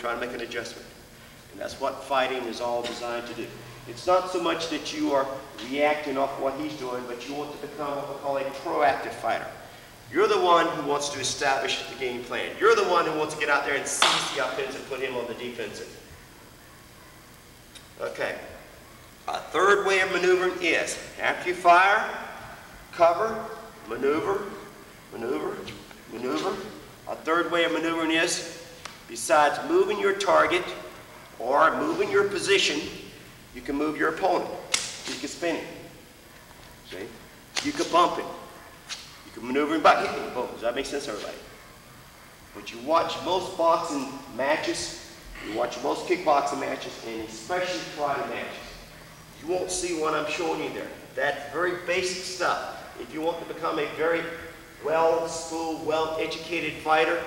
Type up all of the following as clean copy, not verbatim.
trying to make an adjustment. And that's what fighting is all designed to do. It's not so much that you are reacting off what he's doing, but you want to become what we call a proactive fighter. You're the one who wants to establish the game plan. You're the one who wants to get out there and seize the offensive and put him on the defensive. Okay. A third way of maneuvering is, after you fire, cover, maneuver, maneuver, maneuver. A third way of maneuvering is, besides moving your target or moving your position, you can move your opponent. You can spin him. See? You can bump him. You can maneuver him by hitting him. Boom. Does that make sense, everybody? But you watch most boxing matches, you watch most kickboxing matches, and especially karate matches. You won't see what I'm showing you there. That's very basic stuff. If you want to become a very well-schooled, well-educated fighter,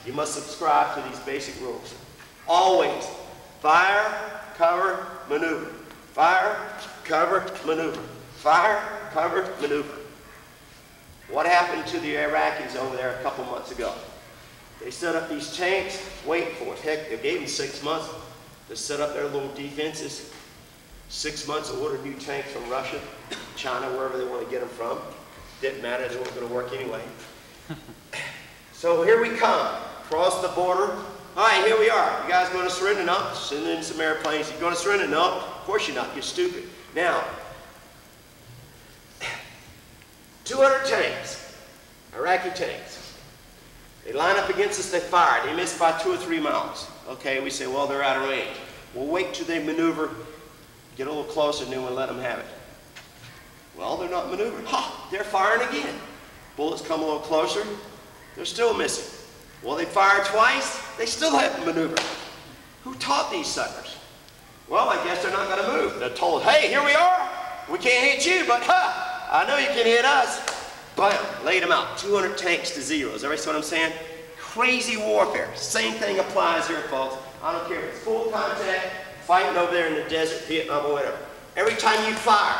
you must subscribe to these basic rules. Always fire, cover, maneuver. Fire, cover, maneuver. Fire, cover, maneuver. What happened to the Iraqis over there a couple months ago? They set up these tanks, waiting for it. Heck, they gave them 6 months to set up their little defenses. 6 months to order new tanks from Russia, China, wherever they want to get them from. Didn't matter, they weren't going to work anyway. So here we come, across the border. All right, here we are. You guys going to surrender? No. Send in some airplanes. You going to surrender? No. Of course you're not. You're stupid. Now, 200 tanks, Iraqi tanks. They line up against us, they fire. They miss by 2 or 3 miles. Okay, we say, well, they're out of range. We'll wait till they maneuver, get a little closer, and then we'll let them have it. Well, they're not maneuvering. Ha! They're firing again. Bullets come a little closer, they're still missing. Well, they fire twice, they still haven't maneuvered. Who taught these suckers? Well, I guess they're not going to move. They're told, hey, here we are. We can't hit you, but ha! I know you can hit us. Bam! Laid them out. 200 tanks to 0. Is everybody see what I'm saying? Crazy warfare. Same thing applies here, folks. I don't care if it's full contact, fighting over there in the desert, Vietnam, or whatever. Every time you fire,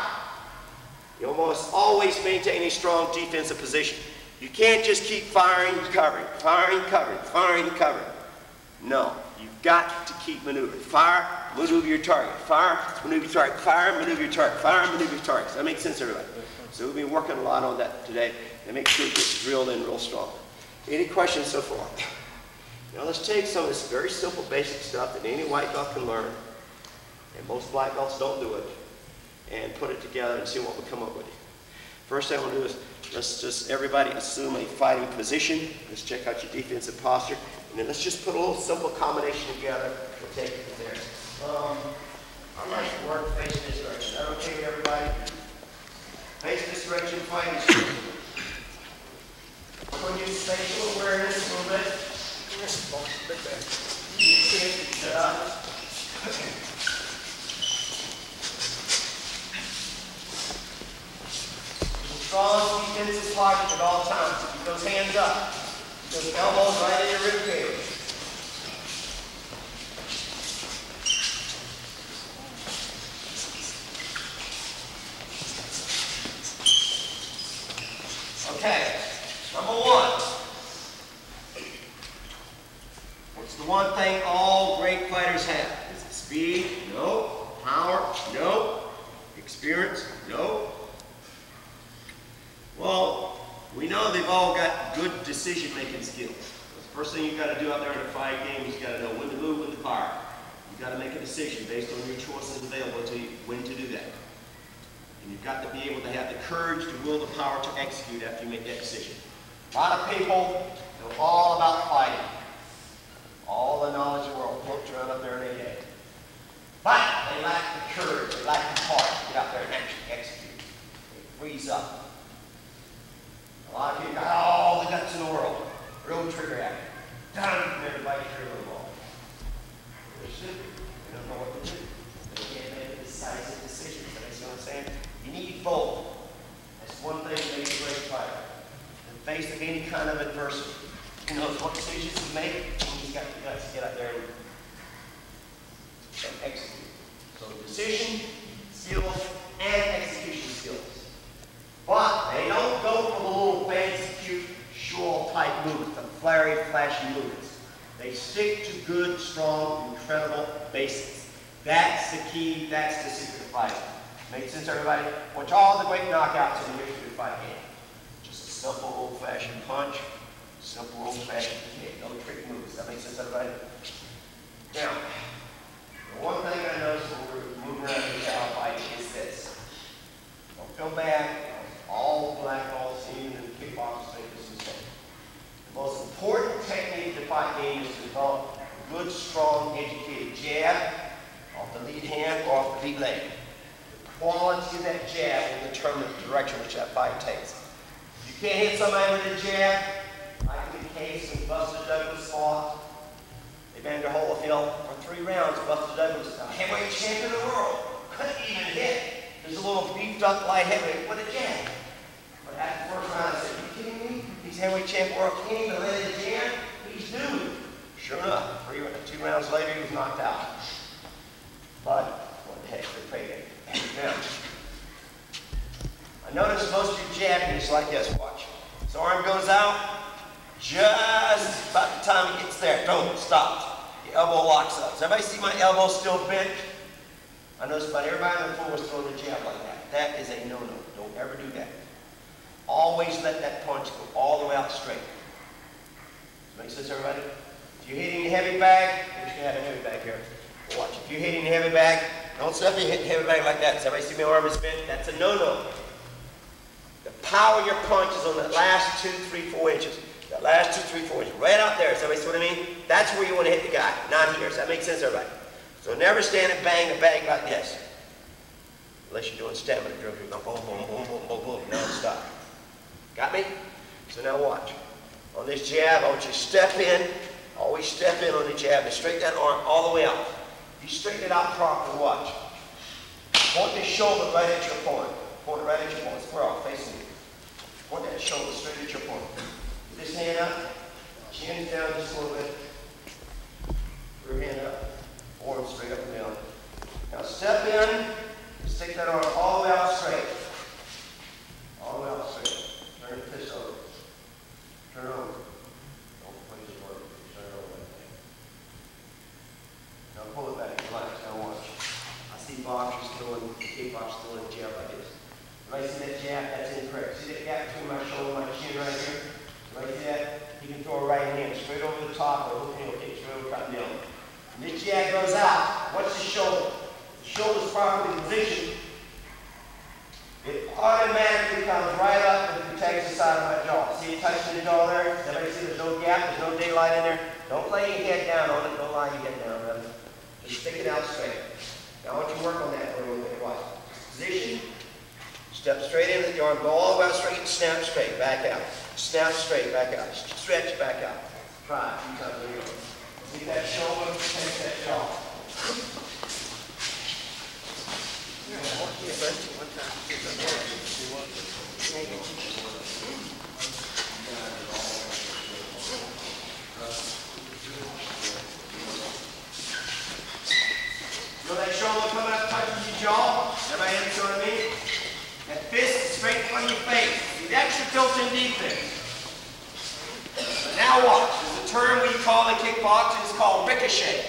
you must always maintain a strong defensive position. You can't just keep firing and covering, firing and covering, firing and covering. No, you've got to keep maneuvering. Fire, maneuver your target. Fire, maneuver your target. Fire, maneuver your target. Fire, maneuver your target. Does that make sense, everybody? So we've been working a lot on that today and make sure it gets drilled in real strong. Any questions so far? Now let's take some of this very simple basic stuff that any white belt can learn, and most black belts don't do it, and put it together and see what we come up with. First thing I want to do is let's just everybody assume a fighting position. Let's check out your defensive posture, and then let's just put a little simple combination together. We'll take it from there. I like to work facing this direction. Is that okay with everybody? Face this direction, fighting this direction. We're going to use spatial awareness a little bit. You can't shut up. Strong defensive posture at all times. Keep those hands up. Keep those elbows right in your rib cage. Okay, number 1. What's the one thing all great fighters have? Is it speed? No. Power? No. Experience? No. Well, we know they've all got good decision-making skills. The first thing you've got to do out there in a fight game is you've got to know when to move, when to fire. You've got to make a decision based on your choices available to you, when to do that. And you've got to be able to have the courage, the will, the power to execute after you make that decision. A lot of people know all about fighting. All the knowledge of the world floats around up there in their head. But they lack the courage, they lack the heart to get out there and actually execute. They freeze up. A lot of people got all the guts in the world. Real trigger action. Done from everybody's trigger ball. They're stupid. They don't know what to do. They can't make decisive decisions. You see what I'm saying? You need both. That's one thing that makes a great fighter. In the face of any kind of adversity, he knows what decisions to make. good, strong, incredible basics. That's the key, that's the secret of fighting. Make sense, everybody? Watch all the great knockouts in the history of fight game. Just a simple, old-fashioned punch, simple, old-fashioned kick. No trick moves. That makes sense, everybody? Now, the one thing I noticed when we're moving around the style fighting is this. Don't feel bad. All black balls seen in the kickboxers make this mistake. The most important technique to fight game is to develop a good, strong, educated jab off the lead hand or off the lead leg. The quality of that jab will determine the direction which that fight takes. If you can't hit somebody with a jab, like in the case of Buster Douglas fought, they banged their Holyfield for 3 rounds. Buster Douglas, a heavyweight champion of the world, couldn't even hit. There's a little beefed up light heavyweight with a jab. But after the first round, I said, are you kidding me? He's heavyweight champion world king, and let it jam? He's due. Sure enough, 2 rounds later, he was knocked out. But, what the heck, they paid it. Now, I notice most of you jabbing is like this. Watch. His arm goes out. Just about the time he gets there, don't stop. The elbow locks up. Does everybody see my elbow still bent? I noticed about everybody on the floor was throwing a jab like that. That is a no-no. Don't ever do that. Always let that punch go all the way out straight. Does that make sense, everybody? If you're hitting the heavy bag, we're just going to have a heavy bag here. Watch. If you're hitting the heavy bag, don't step in hitting the heavy bag like that. Does everybody see my arm is bent? That's a no-no. The power of your punch is on the last 2, 3, 4 inches. The last 2, 3, 4 inches. Right out there. Does everybody see what I mean? That's where you want to hit the guy, not here. Does that make sense, everybody? So never stand and bang a bag like this. Unless you're doing stamina drills. You're going boom, boom, boom, boom, boom, boom, non-stop. Got me? So now watch. On this jab, I want you to step in. Always step in on the jab and straighten that arm all the way out. You straighten it out properly, watch. Point this shoulder right at your opponent. Point it right at your opponent. Square off, facing you. Point that shoulder straight at your opponent. Put this hand up. Chin down just a little bit. Put your hand up. Arm straight up and down. Now step in. Stick that arm all the way out straight. All the way out straight. Turn the fist over. Turn it over. Don't place it over. Turn it over like that. Now pull it back. Relax. Now watch. I see boxers throwing, kickboxers throwing a jab like this. Everybody see that jab? That's incorrect. See that gap between my shoulder and my chin right here? Everybody see that? He can throw a right hand straight over the top or a heel kick straight over the top nail. When this jab goes out, watch the shoulder. The shoulder's properly positioned. It automatically comes right up and protects the side of my jaw. See it touching the jaw there? Does everybody see there's no gap? There's no daylight in there? Don't lay your head down on it. Don't lie your head down on it. Just stick it out straight. Now I want you to work on that for a little bit. Watch. Position. Step straight in with your arm. Go all the way out straight and snap straight. Back out. Snap straight. Back out. Stretch back out. Try it. 2 times. There you go. Leave that shoulder. Protect that jaw. Feel that shoulder coming up, touching your jaw? Everybody understand what I mean? That fist is straight in front of your face. That's your built-in defense. Now watch. There's a term we call in kickboxing. It's called ricochet.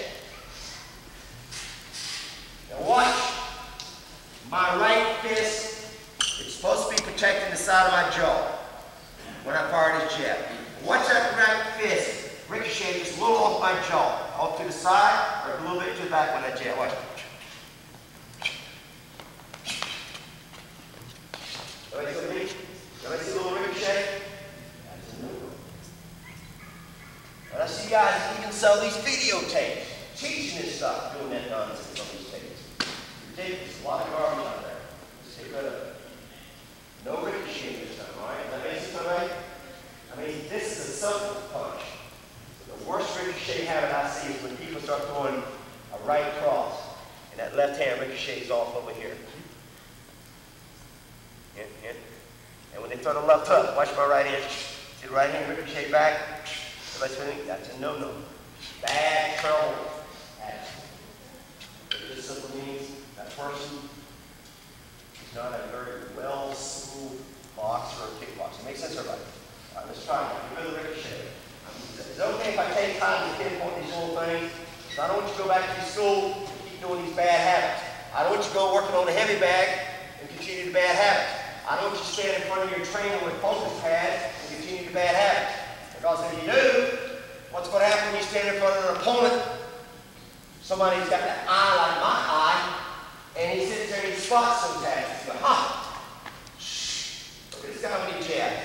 Now watch. My right fist is supposed to be protecting the side of my jaw when I fire this jab. Watch that right fist ricochet just a little off my jaw, off to the side or a little bit to the back when I jab. Watch. Everybody see me? Everybody see a little ricochet? That's a move. But I see guys even sell these videotapes, teaching this stuff, doing that nonsense on these tapes. Ridiculous. A lot of garbage out there. Let's get rid of it. No ricochet this time, all right? Does that make sense, all right? I mean, this is a simple punch. The worst ricochet habit I see is when people start throwing a right cross, and that left hand ricochets off over here. And when they throw the left hook, watch my right hand. See the right hand ricochet back? That's a no-no. Bad trouble. What this simply means, that person is not a very well-schooled boxer or kickboxer. Makes sense, everybody? All right, let's try it. Get rid of the ricochet. Is it okay if I take time to pinpoint these little things? So I don't want you to go back to your school and keep doing these bad habits. I don't want you to go working on a heavy bag and continue the bad habits. I don't want you to stand in front of your trainer with focus pads and continue the bad habits. Because if you do, what's going to happen when you stand in front of an opponent? Somebody's got that eye like my eye, and he sits there and he spots sometimes. He's like, shh. Look at this guy when he jabs.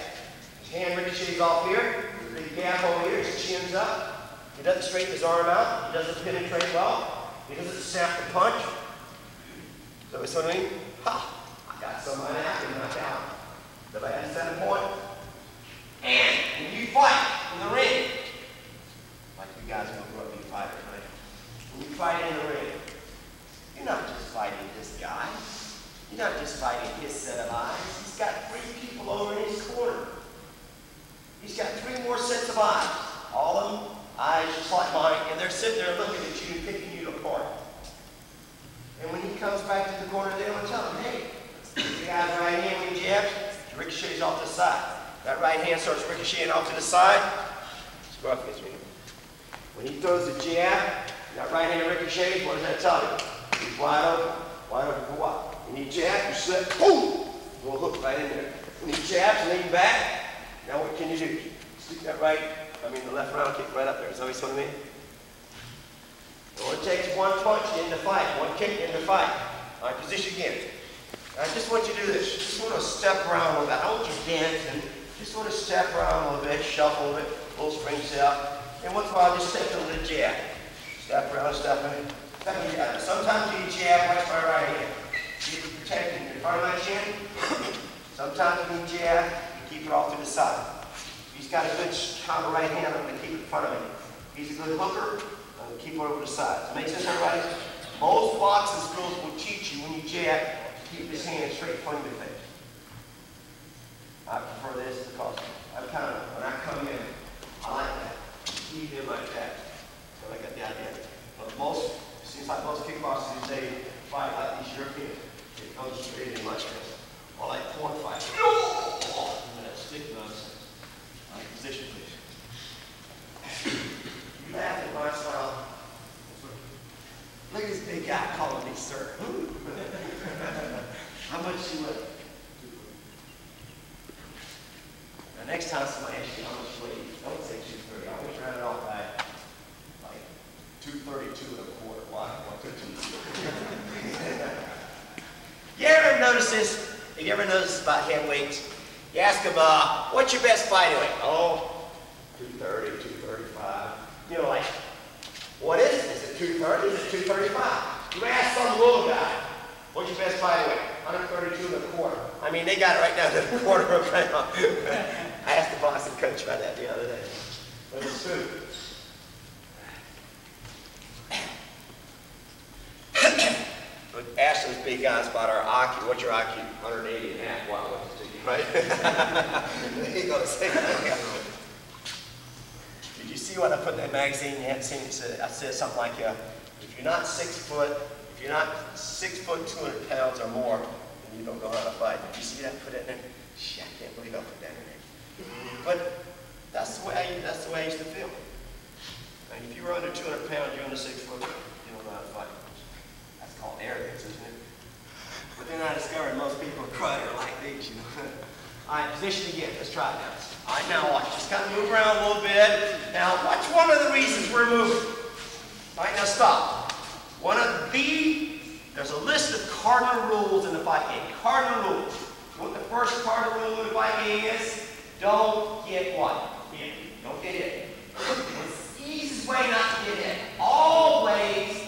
His hand ricochets off here, there's a big gap over here, his chin's up. He doesn't straighten his arm out, he doesn't penetrate well, he doesn't snap the punch. So it's what I mean? I got somebody I can knock out. Nobody has to set a point. And when you fight in the ring, like you guys will grow up being fighters, right? When you fight in the ring, you're not just fighting this guy. You're not just fighting his set of eyes. He's got 3 people over in his corner. He's got 3 more sets of eyes. All of them, eyes just like mine, and they're sitting there looking at you and picking you apart. And when he comes back to the corner, they don't tell him, hey, the guy's right hand when he jabs, ricochets off to the side. That right hand starts ricocheting off to the side. Scruff gets me. When he throws the jab, that right hand ricochets, what does that tell you? He's wide open for what? When he jabs, you slip, boom! Little hook right in there. When he jabs, lean back. Now what can you do? Stick that the left round kick right up there. Is that what I mean? It only takes 1 punch in the fight, 1 kick in the fight. All right, position again. I just want you to do this. You just want to step around a little bit. I don't want you dancing. Just want to step around a little bit, shuffle a little bit, little spring step. And once in a while, just step into the jab. Step around, step in. Sometimes you jab right by right hand. You're protecting the front of my chin. Sometimes when you jab, you keep it off to the side. He's got a good counter right hand, I'm going to keep it in front of me. He's a good hooker, I'm going to keep it over the side. Does that make sense, everybody? Most boxing schools will teach you when you jab to keep this hand straight in front of your face. I prefer this because when I come in, I like that. Keep it like that. So I got the idea. But it seems like most kickboxers these days fight like these Europeans. It comes straight in like this. Or like porn fights. That stick nonsense. All right, position, please. You laugh at my style. Look at this big guy calling me sir. How much you weigh? Now, next time somebody asks you how much you weigh, don't say 230. I always round it off by like 232 and a quarter. Why? You ever notice this? Have you ever noticed about hand weights? You ask them, what's your best fight weight? Oh, 230, 235. You know, like, what is it? Is it 230? Is it 235? You ask some little guy, what's your best fight weight? 132 and a quarter. I mean, they got it right down to a quarter of a pound. I asked the boxing coach about that the other day. But it's true. Ask those big guys about our IQ. What's your IQ? 180 and a half. Wow, what's it, right? There you go. Did you see what I put in that magazine? You haven't seen it. I said something like, if you're not 6 foot, 200 pounds or more, then you don't go out to fight. Did you see that? Put it in there. Shit, I can't believe I put that in there. But that's the way I used to feel. And if you were under 200 pounds, you're under 6 foot, you don't know how to fight. That's called arrogance, isn't it? But then I discovered most people are like these, you know. All right, position again. Let's try it now. All right, now watch. Just kind of move around a little bit. Now, watch one of the reasons we're moving. All right, now stop. There's a list of cardinal rules in the fight game. Cardinal rules. What the first cardinal rule in the fight game is, don't get what? Hit. Don't get hit. It's the easiest way not to get hit. Always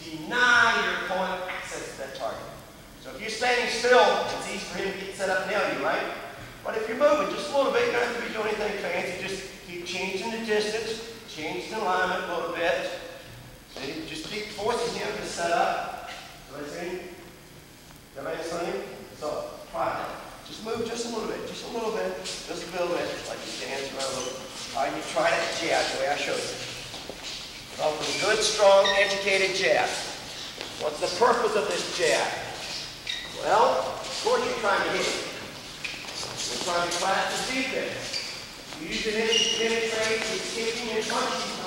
deny your opponent access to that target. So if you're standing still, it's easy for him to get set up and nail you, right? But if you're moving just a little bit, you don't have to be doing anything fancy. Just keep changing the distance, change the alignment a little bit. So you just keep forcing him to set up. Everybody see? Everybody see? So, try that. Just move just a little bit, just a little bit, just a little bit, like you dance around a little bit. All right, you try that jab the way I showed you. Well, with a good, strong, educated jab. What's the purpose of this jab? Well, of course you're trying to hit it. You're trying to class the defense. You use it to penetrate, he's kicking and punching.